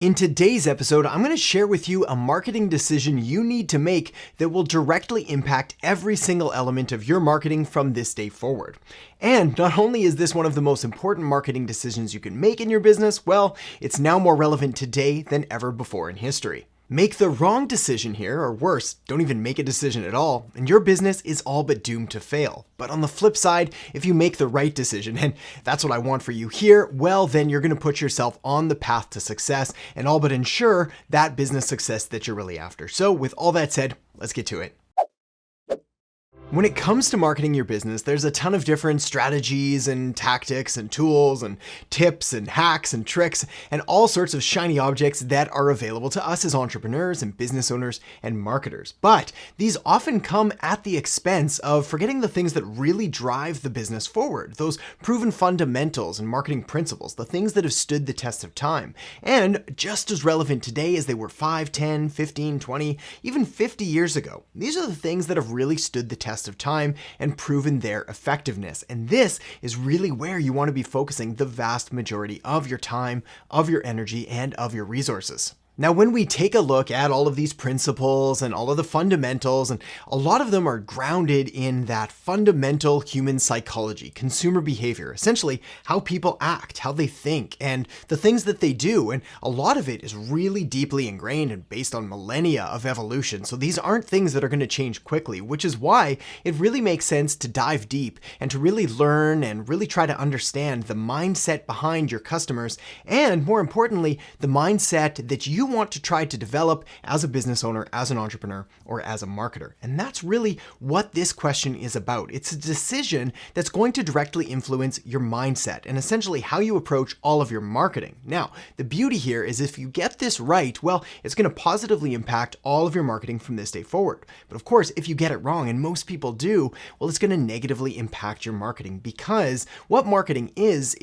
In today's episode, I'm going to share with you a marketing decision you need to make that will directly impact every single element of your marketing from this day forward. And not only is this one of the most important marketing decisions you can make in your business, well, it's now more relevant today than ever before in history. Make the wrong decision here, or worse, don't even make a decision at all, and your business is all but doomed to fail. But on the flip side, if you make the right decision, and that's what I want for you here, well, then you're going to put yourself on the path to success and all but ensure that business success that you're really after. So with all that said, let's get to it. When it comes to marketing your business, there's a ton of different strategies and tactics and tools and tips and hacks and tricks and all sorts of shiny objects that are available to us as entrepreneurs and business owners and marketers. But these often come at the expense of forgetting the things that really drive the business forward, those proven fundamentals and marketing principles, the things that have stood the test of time, and just as relevant today as they were 5, 10, 15, 20, even 50 years ago. These are the things that have really stood the test of time and proven their effectiveness. And this is really where you want to be focusing the vast majority of your time, of your energy, and of your resources. Now, when we take a look at all of these principles and all of the fundamentals, and a lot of them are grounded in that fundamental human psychology, consumer behavior, essentially how people act, how they think, and the things that they do. And a lot of it is really deeply ingrained and based on millennia of evolution. So these aren't things that are going to change quickly, which is why it really makes sense to dive deep and to really learn and really try to understand the mindset behind your customers, and more importantly, the mindset that you want to try to develop as a business owner, as an entrepreneur, or as a marketer. And that's really what this question is about. It's a decision that's going to directly influence your mindset and essentially how you approach all of your marketing. Now, the beauty here is if you get this right, well, it's going to positively impact all of your marketing from this day forward. But of course, if you get it wrong, and most people do, well, it's going to negatively impact your marketing, because what marketing is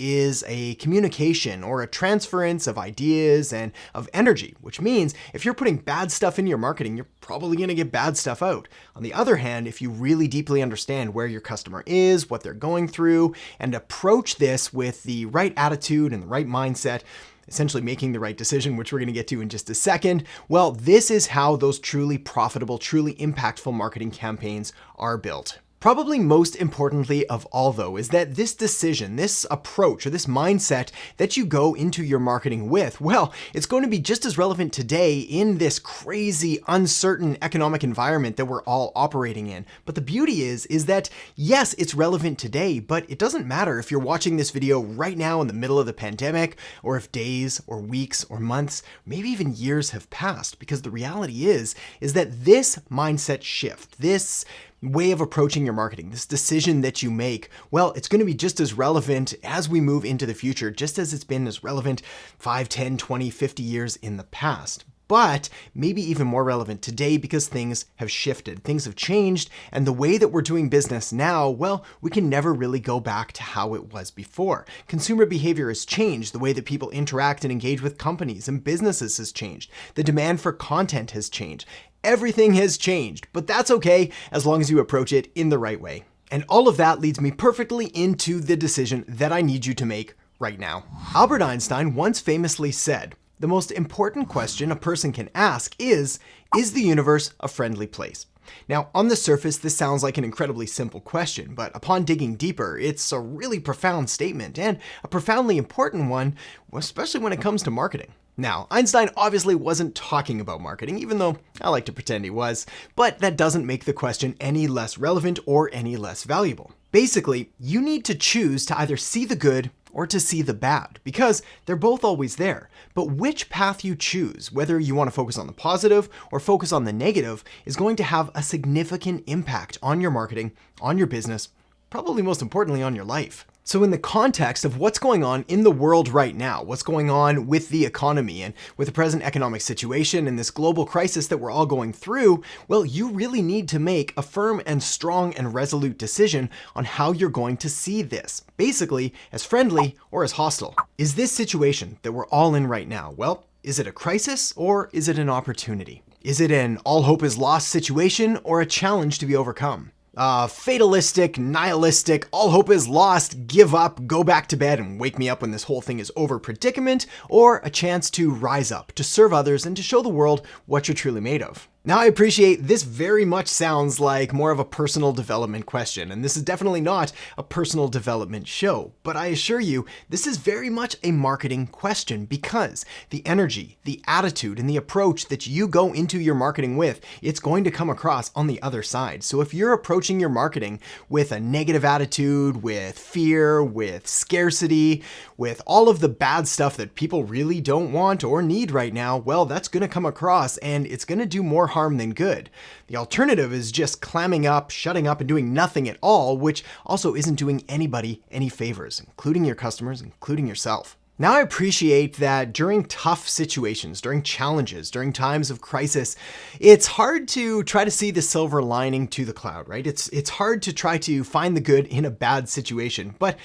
a communication or a transference of ideas and of energy, which means if you're putting bad stuff in your marketing, you're probably going to get bad stuff out. On the other hand, if you really deeply understand where your customer is, what they're going through, and approach this with the right attitude and the right mindset, essentially making the right decision, which we're going to get to in just a second, well, this is how those truly profitable, truly impactful marketing campaigns are built. Probably most importantly of all, though, is that this decision, this approach, or this mindset that you go into your marketing with, well, it's going to be just as relevant today in this crazy, uncertain economic environment that we're all operating in. But the beauty is that, yes, it's relevant today, but it doesn't matter if you're watching this video right now in the middle of the pandemic, or if days or weeks or months, maybe even years have passed, because the reality is that this mindset shift, this way of approaching your marketing, this decision that you make, well, it's going to be just as relevant as we move into the future, just as it's been as relevant 5, 10, 20, 50 years in the past. But maybe even more relevant today, because things have shifted, things have changed, and the way that we're doing business now, well, we can never really go back to how it was before. Consumer behavior has changed, the way that people interact and engage with companies and businesses has changed, the demand for content has changed. Everything has changed, but that's okay as long as you approach it in the right way. And all of that leads me perfectly into the decision that I need you to make right now. Albert Einstein once famously said, "The most important question a person can ask is the universe a friendly place?" Now, on the surface, this sounds like an incredibly simple question, but upon digging deeper, it's a really profound statement, and a profoundly important one, especially when it comes to marketing. Now, Einstein obviously wasn't talking about marketing, even though I like to pretend he was, but that doesn't make the question any less relevant or any less valuable. Basically, you need to choose to either see the good or to see the bad, because they're both always there. But which path you choose, whether you want to focus on the positive or focus on the negative, is going to have a significant impact on your marketing, on your business, probably most importantly on your life. So in the context of what's going on in the world right now, what's going on with the economy and with the present economic situation and this global crisis that we're all going through, well, you really need to make a firm and strong and resolute decision on how you're going to see this, basically as friendly or as hostile. Is this situation that we're all in right now, well, is it a crisis or is it an opportunity? Is it an all hope is lost situation or a challenge to be overcome? fatalistic, nihilistic, all hope is lost, give up, go back to bed and wake me up when this whole thing is over predicament, or a chance to rise up, to serve others, and to show the world what you're truly made of? Now, I appreciate this very much sounds like more of a personal development question, and this is definitely not a personal development show, but I assure you, this is very much a marketing question because the energy, the attitude, and the approach that you go into your marketing with, it's going to come across on the other side. So if you're approaching your marketing with a negative attitude, with fear, with scarcity, with all of the bad stuff that people really don't want or need right now, well, that's going to come across and it's going to do more harm than good. The alternative is just clamming up, shutting up, and doing nothing at all, which also isn't doing anybody any favors, including your customers, including yourself. Now, I appreciate that during tough situations, during challenges, during times of crisis, it's hard to try to see the silver lining to the cloud, right? It's hard to try to find the good in a bad situation. But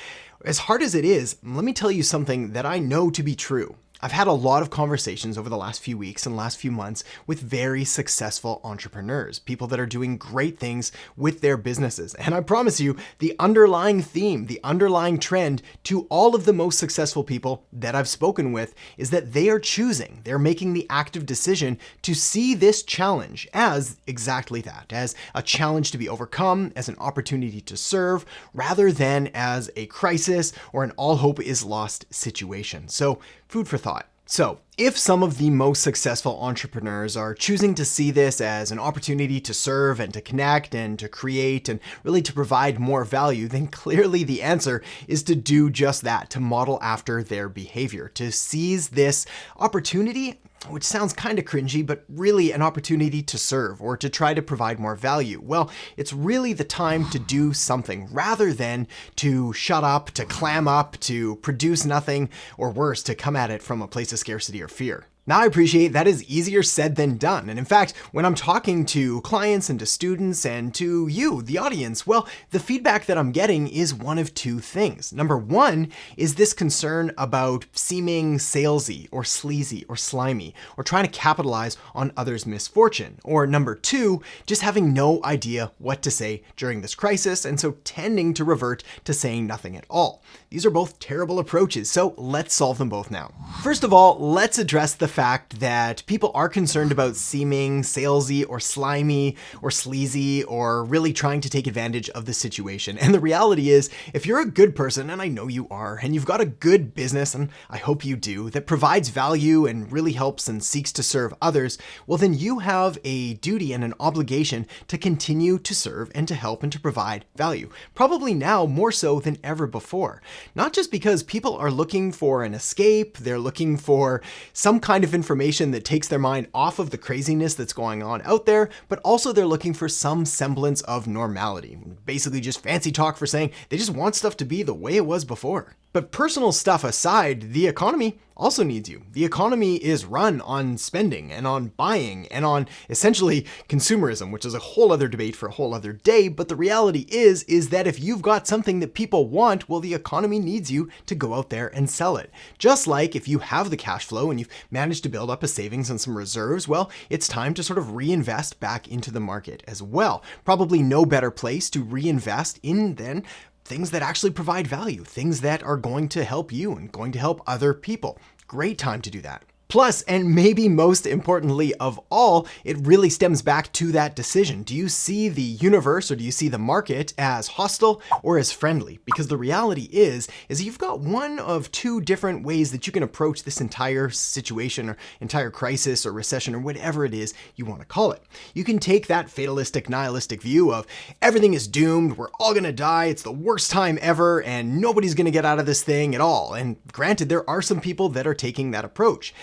as hard as it is, let me tell you something that I know to be true. I've had a lot of conversations over the last few weeks and last few months with very successful entrepreneurs, people that are doing great things with their businesses. And I promise you, the underlying theme, the underlying trend to all of the most successful people that I've spoken with is that they're making the active decision to see this challenge as exactly that, as a challenge to be overcome, as an opportunity to serve, rather than as a crisis or an all hope is lost situation. So, food for thought. So, if some of the most successful entrepreneurs are choosing to see this as an opportunity to serve and to connect and to create and really to provide more value, then clearly the answer is to do just that, to model after their behavior, to seize this opportunity, which sounds kind of cringy, but really an opportunity to serve or to try to provide more value. Well, it's really the time to do something rather than to shut up, to clam up, to produce nothing, or worse, to come at it from a place of scarcity or fear. Now, I appreciate that is easier said than done. And in fact, when I'm talking to clients and to students and to you, the audience, well, the feedback that I'm getting is one of two things. Number one is this concern about seeming salesy or sleazy or slimy or trying to capitalize on others' misfortune. Or number two, just having no idea what to say during this crisis and so tending to revert to saying nothing at all. These are both terrible approaches, so let's solve them both now. First of all, let's address the fact that people are concerned about seeming salesy or slimy or sleazy or really trying to take advantage of the situation. And the reality is, if you're a good person, and I know you are, and you've got a good business, and I hope you do, that provides value and really helps and seeks to serve others, well then you have a duty and an obligation to continue to serve and to help and to provide value. Probably now more so than ever before. Not just because people are looking for an escape, they're looking for some kind of information that takes their mind off of the craziness that's going on out there, but also they're looking for some semblance of normality. Basically just fancy talk for saying they just want stuff to be the way it was before. But personal stuff aside, the economy also needs you. The economy is run on spending and on buying and on essentially consumerism, which is a whole other debate for a whole other day. But the reality is that if you've got something that people want, well, the economy needs you to go out there and sell it. Just like if you have the cash flow and you've managed to build up a savings and some reserves, well, it's time to sort of reinvest back into the market as well. Probably no better place to reinvest in than things that actually provide value, things that are going to help you and going to help other people. Great time to do that. Plus, and maybe most importantly of all, it really stems back to that decision. Do you see the universe or do you see the market as hostile or as friendly? Because the reality is you've got one of two different ways that you can approach this entire situation or entire crisis or recession or whatever it is you want to call it. You can take that fatalistic, nihilistic view of everything is doomed, we're all going to die, it's the worst time ever, and nobody's going to get out of this thing at all. And granted, there are some people that are taking that approach.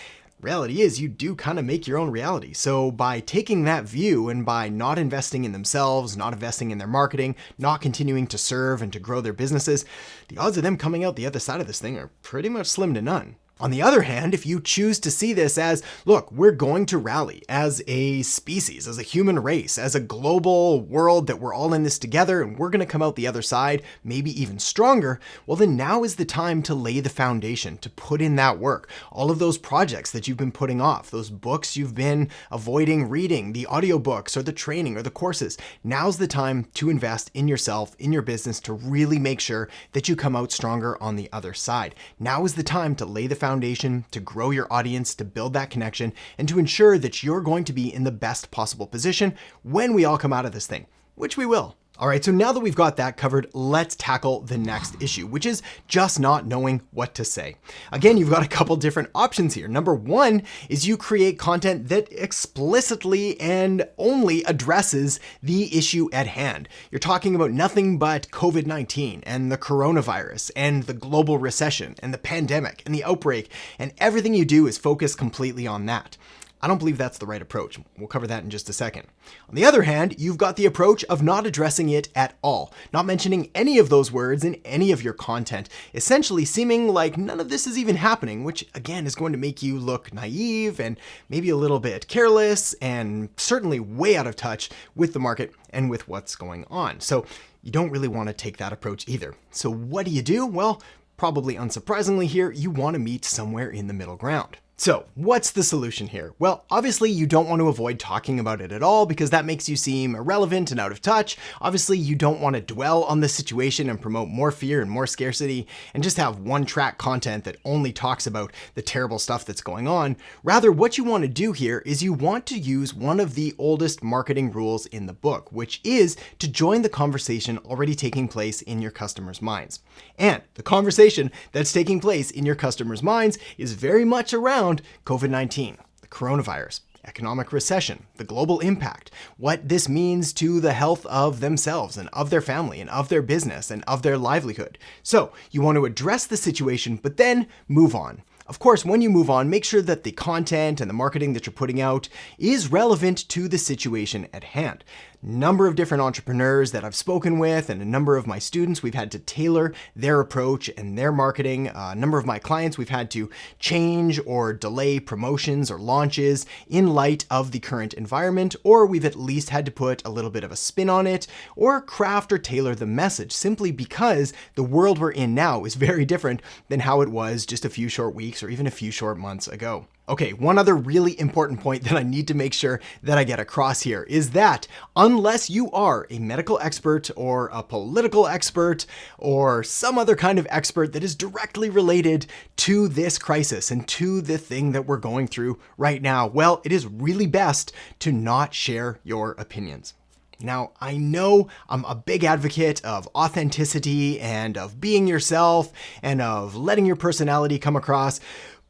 Reality is you do kind of make your own reality. So by taking that view and by not investing in themselves, not investing in their marketing, not continuing to serve and to grow their businesses, the odds of them coming out the other side of this thing are pretty much slim to none. On the other hand, if you choose to see this as, look, we're going to rally as a species, as a human race, as a global world, that we're all in this together and we're going to come out the other side, maybe even stronger, well, then now is the time to lay the foundation, to put in that work. All of those projects that you've been putting off, those books you've been avoiding reading, the audiobooks or the training or the courses, now's the time to invest in yourself, in your business, to really make sure that you come out stronger on the other side. Now is the time to lay the foundation, to grow your audience, to build that connection, and to ensure that you're going to be in the best possible position when we all come out of this thing, which we will. All right, so now that we've got that covered, let's tackle the next issue, which is just not knowing what to say. Again, you've got a couple different options here. Number one is you create content that explicitly and only addresses the issue at hand. You're talking about nothing but COVID-19 and the coronavirus and the global recession and the pandemic and the outbreak, and everything you do is focused completely on that. I don't believe that's the right approach. We'll cover that in just a second. On the other hand, you've got the approach of not addressing it at all, not mentioning any of those words in any of your content, essentially seeming like none of this is even happening, which again is going to make you look naive and maybe a little bit careless and certainly way out of touch with the market and with what's going on. So you don't really want to take that approach either. So what do? Well, probably unsurprisingly here, you want to meet somewhere in the middle ground. So what's the solution here? Well, obviously you don't want to avoid talking about it at all because that makes you seem irrelevant and out of touch. Obviously you don't want to dwell on the situation and promote more fear and more scarcity and just have one-track content that only talks about the terrible stuff that's going on. Rather, what you want to do here is you want to use one of the oldest marketing rules in the book, which is to join the conversation already taking place in your customers' minds. And the conversation that's taking place in your customers' minds is very much around COVID-19, the coronavirus, economic recession, the global impact, what this means to the health of themselves and of their family and of their business and of their livelihood. So you want to address the situation, but then move on. Of course, when you move on, make sure that the content and the marketing that you're putting out is relevant to the situation at hand. Number of different entrepreneurs that I've spoken with and a number of my students, we've had to tailor their approach and their marketing. A number of my clients, we've had to change or delay promotions or launches in light of the current environment, or we've at least had to put a little bit of a spin on it or craft or tailor the message simply because the world we're in now is very different than how it was just a few short weeks or even a few short months ago. Okay, one other really important point that I need to make sure that I get across here is that unless you are a medical expert or a political expert or some other kind of expert that is directly related to this crisis and to the thing that we're going through right now, well, it is really best to not share your opinions. Now, I know I'm a big advocate of authenticity and of being yourself and of letting your personality come across,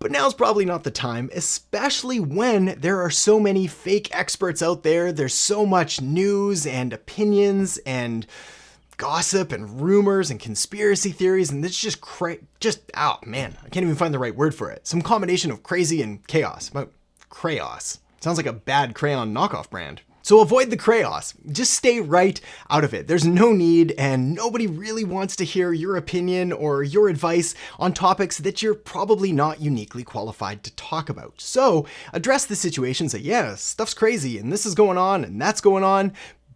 but now's probably not the time, especially when there are so many fake experts out there. There's so much news and opinions and gossip and rumors and conspiracy theories, and it's just oh man, I can't even find the right word for it. Some combination of crazy and chaos. But chaos sounds like a bad crayon knockoff brand. So avoid the chaos. Just stay right out of it. There's no need, and nobody really wants to hear your opinion or your advice on topics that you're probably not uniquely qualified to talk about. So address the situation, say, yeah, stuff's crazy and this is going on and that's going on,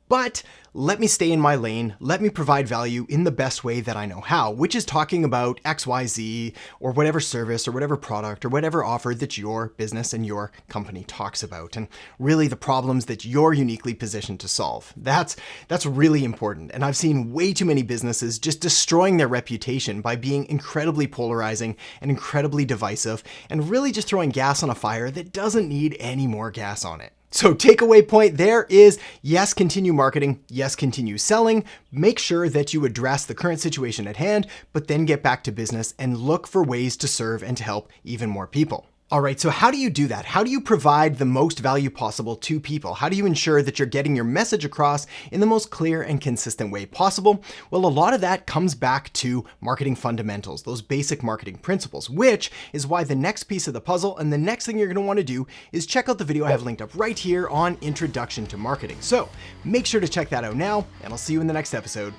but let me stay in my lane. Let me provide value in the best way that I know how, which is talking about XYZ or whatever service or whatever product or whatever offer that your business and your company talks about, and really the problems that you're uniquely positioned to solve. That's really important. And I've seen way too many businesses just destroying their reputation by being incredibly polarizing and incredibly divisive and really just throwing gas on a fire that doesn't need any more gas on it. So takeaway point there is, yes, continue marketing, yes, continue selling, make sure that you address the current situation at hand, but then get back to business and look for ways to serve and to help even more people. All right, so how do you do that? How do you provide the most value possible to people? How do you ensure that you're getting your message across in the most clear and consistent way possible? Well, a lot of that comes back to marketing fundamentals, those basic marketing principles, which is why the next piece of the puzzle and the next thing you're gonna wanna do is check out the video I have linked up right here on Introduction to Marketing. So make sure to check that out now, and I'll see you in the next episode.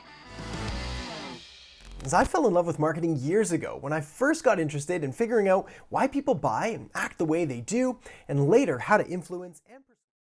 as I fell in love with marketing years ago when I first got interested in figuring out why people buy and act the way they do, and later how to influence and